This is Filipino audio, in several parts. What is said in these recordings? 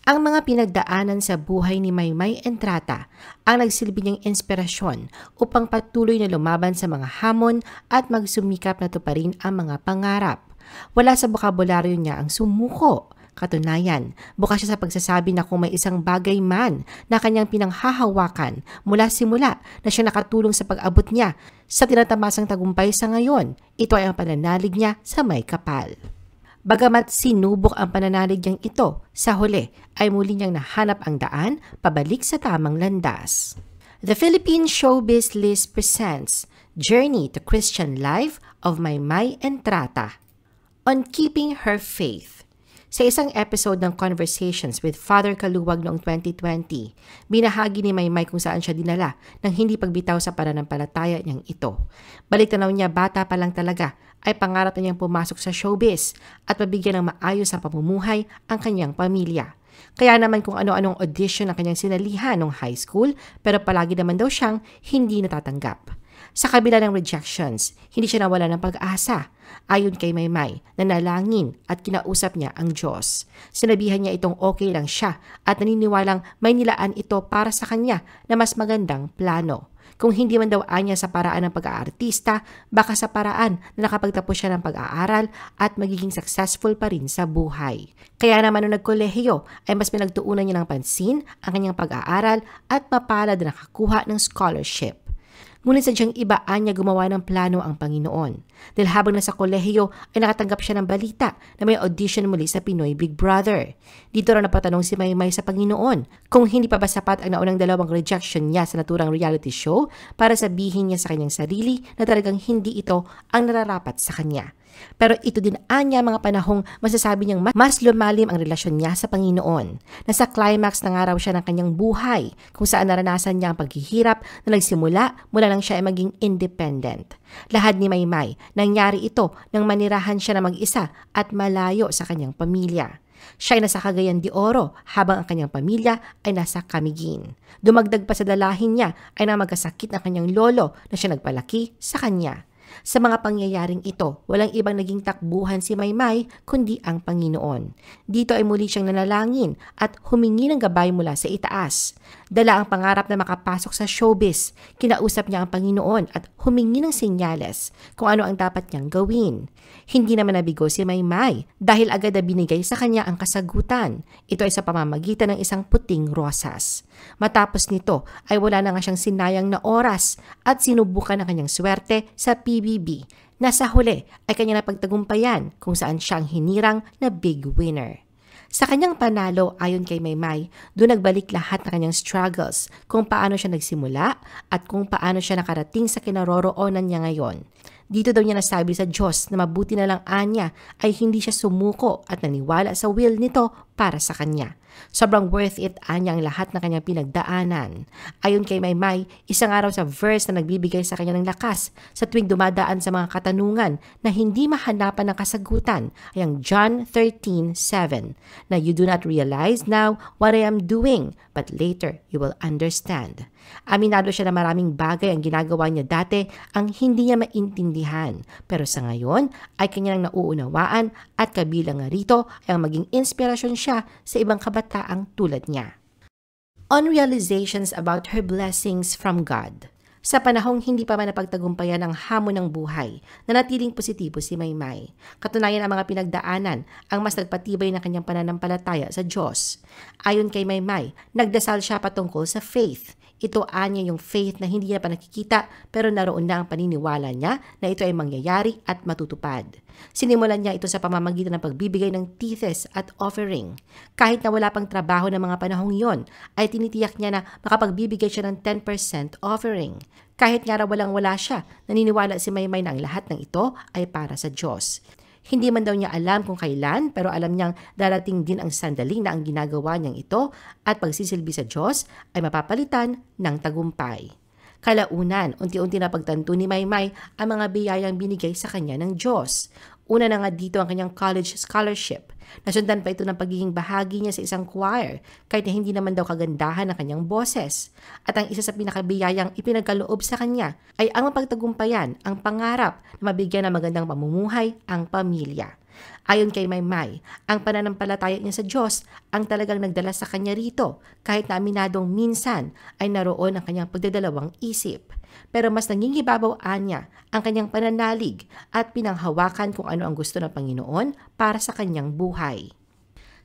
Ang mga pinagdaanan sa buhay ni Maymay Entrata ang nagsilbi niyang inspirasyon upang patuloy na lumaban sa mga hamon at magsumikap na tuparin ang mga pangarap. Wala sa bokabularyo niya ang sumuko. Katunayan, bukas siya sa pagsasabi na kung may isang bagay man na kanyang pinanghahawakan mula simula na siya nakatulong sa pag-abot niya sa tinatamasang tagumpay sa ngayon, ito ay ang pananalig niya sa may kapal. Bagamat sinubok ang pananalig niyang ito, sa huli ay muli niyang nahanap ang daan pabalik sa tamang landas. The Philippine Showbiz List presents Journey to Christian Life of Maymay Entrata on Keeping Her Faith. Sa isang episode ng Conversations with Father Kaluwag noong 2020, binahagi ni Maymay kung saan siya dinala nang hindi pagbitaw sa pananampalataya niyang ito. Balik tanaw niya bata pa lang talaga ay pangarap na niyang pumasok sa showbiz at mabigyan ng maayos ang pamumuhay ang kanyang pamilya. Kaya naman kung ano-anong audition ang kanyang sinalihan noong high school pero palagi naman daw siyang hindi natatanggap. Sa kabila ng rejections, hindi siya nawala ng pag-asa. Ayon kay Maymay, nanalangin at kinausap niya ang Diyos. Sinabihan niya itong okay lang siya at naniniwalang may nilaan ito para sa kanya na mas magandang plano. Kung hindi man daw anya sa paraan ng pag-aartista, baka sa paraan na nakapagtapos siya ng pag-aaral at magiging successful pa rin sa buhay. Kaya naman nung nagkolehiyo ay mas pinagtuunan niya ng pansin ang kanyang pag-aaral at mapalad na nakakuha ng scholarship. Ngunit sadyang ibaan niya gumawa ng plano ang Panginoon. Dahil habang nasa kolehiyo ay nakatanggap siya ng balita na may audition muli sa Pinoy Big Brother. Dito raw napatanong si Maymay sa Panginoon kung hindi pa ba sapat ang naunang dalawang rejection niya sa naturang reality show para sabihin niya sa kanyang sarili na talagang hindi ito ang nararapat sa kanya. Pero ito din anya mga panahong masasabi niyang mas lumalim ang relasyon niya sa Panginoon. Nasa climax na nga raw siya ng kanyang buhay kung saan naranasan niya ang paghihirap na nagsimula mula nang siya ay maging independent. Lahad ni Maymay, nangyari ito nang manirahan siya na mag-isa at malayo sa kanyang pamilya. Siya ay nasa Cagayan de Oro habang ang kanyang pamilya ay nasa Camiguin. Dumagdag pa sa dalahin niya ay na magkasakit ang kanyang lolo na siya nagpalaki sa kanya. Sa mga pangyayaring ito, walang ibang naging takbuhan si Maymay kundi ang Panginoon. Dito ay muli siyang nanalangin at humingi ng gabay mula sa itaas. Dala ang pangarap na makapasok sa showbiz. Kinausap niya ang Panginoon at humingi ng senyales kung ano ang dapat niyang gawin. Hindi naman nabigo si Maymay dahil agad na binigay sa kanya ang kasagutan. Ito ay sa pamamagitan ng isang puting rosas. Matapos nito ay wala na nga siyang sinayang na oras at sinubukan ang kanyang swerte sa PBB. Nasa huli ay kanya napagtagumpayan kung saan siya ang hinirang na big winner. Sa kanyang panalo ayon kay Maymay, doon nagbalik lahat ng kanyang struggles kung paano siya nagsimula at kung paano siya nakarating sa kinaroroonan niya ngayon. Dito daw niya nasabi sa Diyos na mabuti na lang anya ay hindi siya sumuko at naniwala sa will nito para sa kanya. Sobrang worth it anya ang lahat ng kanyang pinagdaanan. Ayon kay Maymay, isang araw sa verse na nagbibigay sa kanya ng lakas sa tuwing dumadaan sa mga katanungan na hindi mahanapan ng kasagutan ay ang John 13:7 na you do not realize now what I am doing, but later you will understand. Aminado siya na maraming bagay ang ginagawa niya dati ang hindi niya maintindihan. Pero sa ngayon ay kanyang nauunawaan at kabilang nga rito ay ang maging inspirasyon siya sa ibang kabataang tulad niya. On realizations about her blessings from God. Sa panahong hindi pa man napagtagumpayan ang hamon ng buhay, nanatiling positibo si Maymay. Katunayan ang mga pinagdaanan ang mas nagpatibay ng kanyang pananampalataya sa Diyos. Ayon kay Maymay, nagdasal siya patungkol sa faith. Ito anya yung faith na hindi niya pa nakikita pero naroon na ang paniniwala niya na ito ay mangyayari at matutupad. Sinimulan niya ito sa pamamagitan ng pagbibigay ng tithes at offering. Kahit na wala pang trabaho ng mga panahong yon, ay tinitiyak niya na makapagbibigay siya ng 10% offering. Kahit nga raw walang-wala siya, naniniwala si Maymay na ang lahat ng ito ay para sa Diyos. Hindi man daw niya alam kung kailan pero alam niyang darating din ang sandaling na ang ginagawa niyang ito at pagsisilbi sa Diyos ay mapapalitan ng tagumpay. Kalaunan, unti-unti na pagtanto ni Maymay ang mga biyayang binigay sa kanya ng Diyos. Una na nga dito ang kanyang college scholarship. Nasundan pa ito ng pagiging bahagi niya sa isang choir kahit na hindi naman daw kagandahan ang kanyang boses. At ang isa sa pinakabiyayang ipinagkaloob sa kanya ay ang mapagtagumpayan, ang pangarap na mabigyan ng magandang pamumuhay ang pamilya. Ayon kay Maymay, ang pananampalataya niya sa Diyos ang talagang nagdala sa kanya rito, kahit na aminadong minsan ay naroon ang kanyang pagdadalawang isip. Pero mas nangingibabaw niya ang kanyang pananalig at pinanghawakan kung ano ang gusto ng Panginoon para sa kanyang buhay.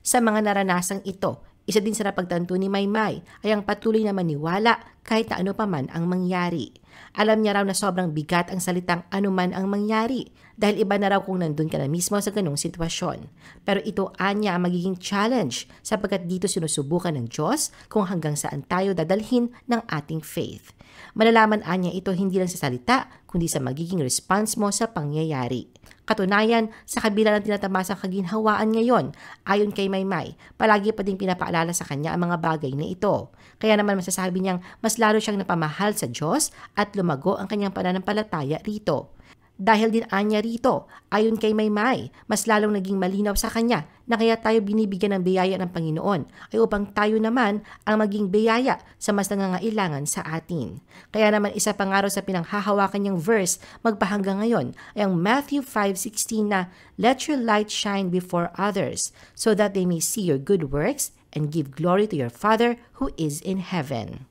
Sa mga naranasang ito, isa din sa napagtanto ni Maymay ay ang patuloy na maniwala kahit na ano pa man ang mangyari. Alam niya raw na sobrang bigat ang salitang anuman ang mangyari dahil iba na raw kung nandun ka na mismo sa ganung sitwasyon. Pero ito anya ang magiging challenge sapagkat dito sinusubukan ng Diyos kung hanggang saan tayo dadalhin ng ating faith. Malalaman anya ito hindi lang sa salita kundi sa magiging response mo sa pangyayari. Katunayan, sa kabila ng tinatamasang kaginhawaan ngayon, ayon kay Maymay, palagi pa ding pinapaalala sa kanya ang mga bagay na ito. Kaya naman masasabi niyang mas lalo siyang napamahal sa Diyos at lumago ang kanyang pananampalataya rito. Dahil din anya rito, ayon kay Maymay, mas lalong naging malinaw sa kanya na kaya tayo binibigyan ng biyaya ng Panginoon ay upang tayo naman ang maging biyaya sa mas nangangailangan sa atin. Kaya naman isa pang araw sa pinanghahawakan niyang verse magpahanggang ngayon ay ang Matthew 5:16 na, "Let your light shine before others so that they may see your good works and give glory to your Father who is in heaven."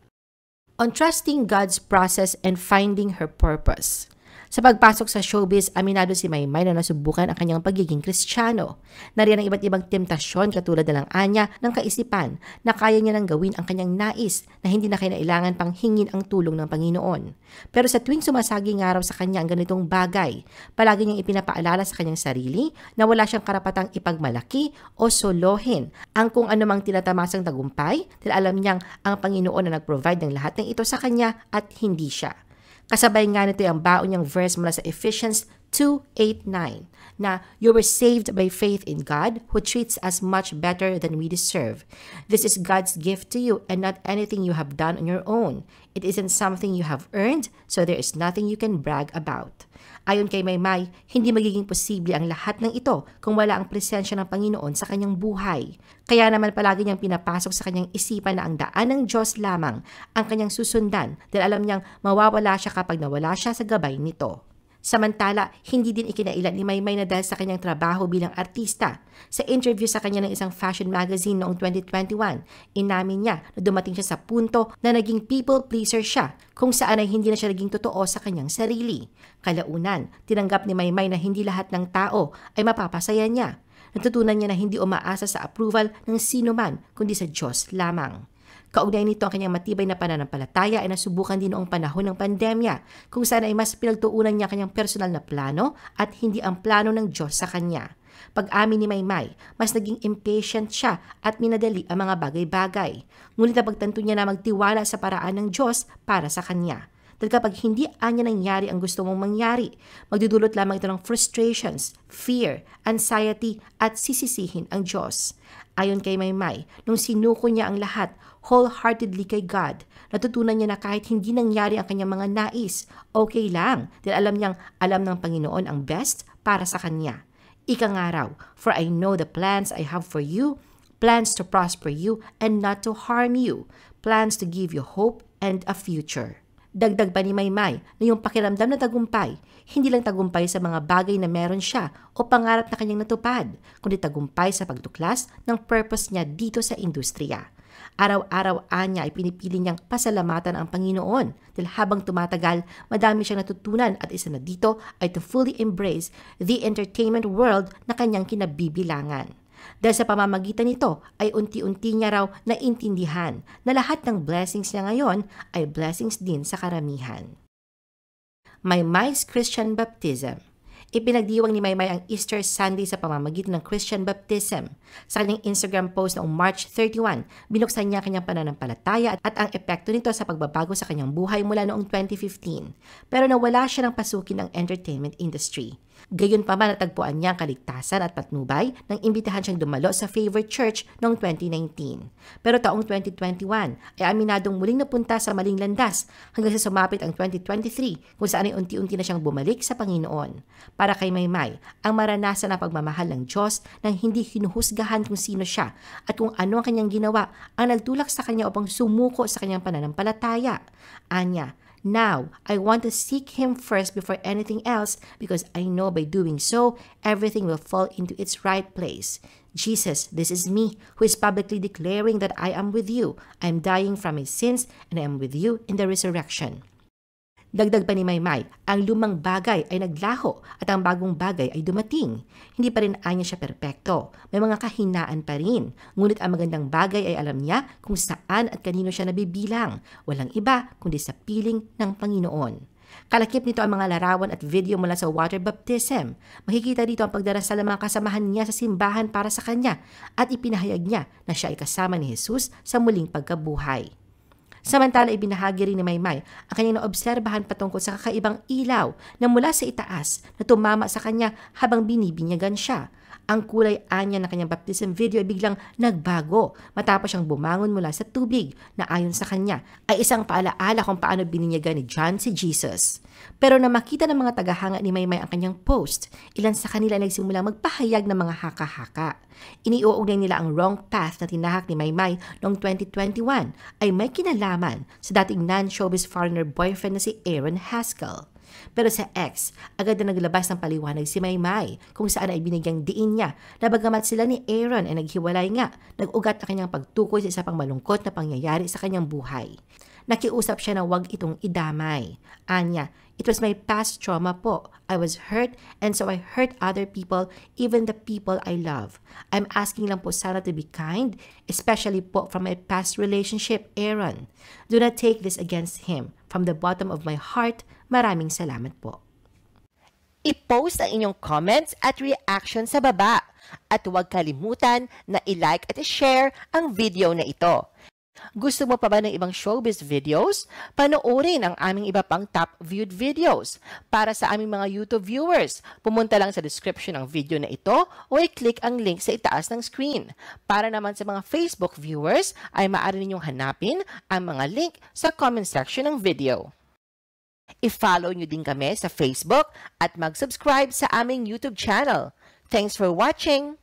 On trusting God's process and finding her purpose. Sa pagpasok sa showbiz, aminado si Maymay na nasubukan ang kanyang pagiging Kristiyano. Nariyan ang iba't ibang temptasyon katulad na lang anya ng kaisipan na kaya niya nang gawin ang kanyang nais na hindi na kinailangan pang hingin ang tulong ng Panginoon. Pero sa tuwing sumasaging araw sa kanya ang ganitong bagay, palagi niyang ipinapaalala sa kanyang sarili na wala siyang karapatang ipagmalaki o solohin ang kung anumang tinatamasang tagumpay dahil alam niyang ang Panginoon na nag-provide ng lahat ng ito sa kanya at hindi siya. Kasabay nga nito ang baon niyang verse mula sa Ephesians 2:8-9 na, "You were saved by faith in God who treats us much better than we deserve. This is God's gift to you and not anything you have done on your own. It isn't something you have earned, so there is nothing you can brag about." Ayon kay Maymay, hindi magiging posible ang lahat ng ito kung wala ang presensya ng Panginoon sa kanyang buhay. Kaya naman palagi niyang pinapasok sa kanyang isipan na ang daan ng Diyos lamang ang kanyang susundan dahil alam niyang mawawala siya kapag nawala siya sa gabay nito. Samantala, hindi din ikinailan ni Maymay na dahil sa kanyang trabaho bilang artista. Sa interview sa kanya ng isang fashion magazine noong 2021, inamin niya na dumating siya sa punto na naging people pleaser siya kung saan ay hindi na siya naging totoo sa kanyang sarili. Kalaunan, tinanggap ni Maymay na hindi lahat ng tao ay mapapasaya niya. Natutunan niya na hindi umaasa sa approval ng sino man kundi sa Diyos lamang. Kaugnay nito ang kanyang matibay na pananampalataya ay nasubukan din noong panahon ng pandemya kung saan ay mas pinagtuunan niya kanyang personal na plano at hindi ang plano ng Diyos sa kanya. Pag-amin ni Maymay, mas naging impatient siya at minadali ang mga bagay-bagay. Ngunit napagtanto niya na magtiwala sa paraan ng Diyos para sa kanya. Dahil kapag hindi anya nangyari ang gusto mong mangyari, magdudulot lamang ito ng frustrations, fear, anxiety at sisisihin ang Diyos. Ayon kay Maymay, nung sinuko niya ang lahat wholeheartedly kay God, natutunan niya na kahit hindi nangyari ang kanyang mga nais, okay lang dahil alam ng Panginoon ang best para sa kanya. Ika nga raw, "For I know the plans I have for you, plans to prosper you and not to harm you, plans to give you hope and a future." Dagdag pa ni Maymay na yung pakiramdam na tagumpay, hindi lang tagumpay sa mga bagay na meron siya o pangarap na kanyang natupad, kundi tagumpay sa pagtuklas ng purpose niya dito sa industriya. Araw-araw anya ay pinipili niyang pasalamatan ang Panginoon dahil habang tumatagal, madami siyang natutunan at isa na dito ay to fully embrace the entertainment world na kanyang kinabibilangan. Dahil sa pamamagitan nito ay unti-unti niya raw naintindihan na lahat ng blessings niya ngayon ay blessings din sa karamihan. Maymay's Christian Baptism. Ipinagdiwang ni Maymay ang Easter Sunday sa pamamagitan ng Christian Baptism. Sa kanyang Instagram post noong March 31, binuksan niya kanyang pananampalataya at ang epekto nito sa pagbabago sa kanyang buhay mula noong 2015. Pero nawala siya ng pasukin ng entertainment industry. Gayon pa man natagpuan niya ang kaligtasan at patnubay nang imbitahan siyang dumalo sa favorite church noong 2019. Pero taong 2021 ay aminadong muling napunta sa maling landas hanggang sa sumapit ang 2023 kung saan ay unti-unti na siyang bumalik sa Panginoon. Para kay Maymay, ang maranasan ng pagmamahal ng Diyos nang hindi hinuhusgahan kung sino siya at kung ano ang kanyang ginawa ang nagtulak sa kanya upang sumuko sa kanyang pananampalataya. Anya, Now, I want to seek Him first before anything else because I know by doing so, everything will fall into its right place. Jesus, this is me who is publicly declaring that I am with you. I am dying from my sins and I am with you in the resurrection. Dagdag pa ni Maymay, ang lumang bagay ay naglaho at ang bagong bagay ay dumating. Hindi pa rin anya siya perpekto. May mga kahinaan pa rin. Ngunit ang magandang bagay ay alam niya kung saan at kanino siya nabibilang. Walang iba kundi sa piling ng Panginoon. Kalakip nito ang mga larawan at video mula sa water baptism. Makikita dito ang pagdarasal ng mga kasamahan niya sa simbahan para sa kanya at ipinahayag niya na siya ay kasama ni Jesus sa muling pagkabuhay. Samantala, ibinahagi rin ni Maymay ang kanyang naobserbahan patungkol sa kakaibang ilaw na mula sa itaas na tumama sa kanya habang binibinyagan siya. Ang kulay anya ng kanyang baptism video ay biglang nagbago matapos siyang bumangon mula sa tubig na ayon sa kanya ay isang paalaala kung paano bininyagan ni John si Jesus. Pero na makita ng mga tagahanga ni Maymay ang kanyang post, ilan sa kanila ay nagsimulang magpahayag ng mga haka-haka. Iniuugnay nila ang wrong path na tinahak ni Maymay noong 2021 ay may kinalaman sa dating non-showbiz foreigner boyfriend na si Aaron Haskell. Pero sa X, agad na naglabas ng paliwanag si Maymay kung saan ay binigyang diin niya na bagamat sila ni Aaron ay naghiwalay nga, nag-ugat ang kanyang pagtukoy sa isa pang malungkot na pangyayari sa kanyang buhay. Nakiusap siya na huwag itong idamay. Anya, it was my past trauma po. I was hurt and so I hurt other people, even the people I love. I'm asking lang po sana to be kind, especially po from my past relationship, Aaron. Do not take this against him. From the bottom of my heart, maraming salamat po. I-post ang inyong comments at reaction sa baba. At huwag kalimutan na i-like at i-share ang video na ito. Gusto mo pa ba ng ibang showbiz videos? Panoorin ang aming iba pang top viewed videos. Para sa aming mga YouTube viewers, pumunta lang sa description ng video na ito o i-click ang link sa itaas ng screen. Para naman sa mga Facebook viewers, ay maaari ninyong hanapin ang mga link sa comment section ng video. I-follow nyo din kami sa Facebook at mag-subscribe sa aming YouTube channel. Thanks for watching!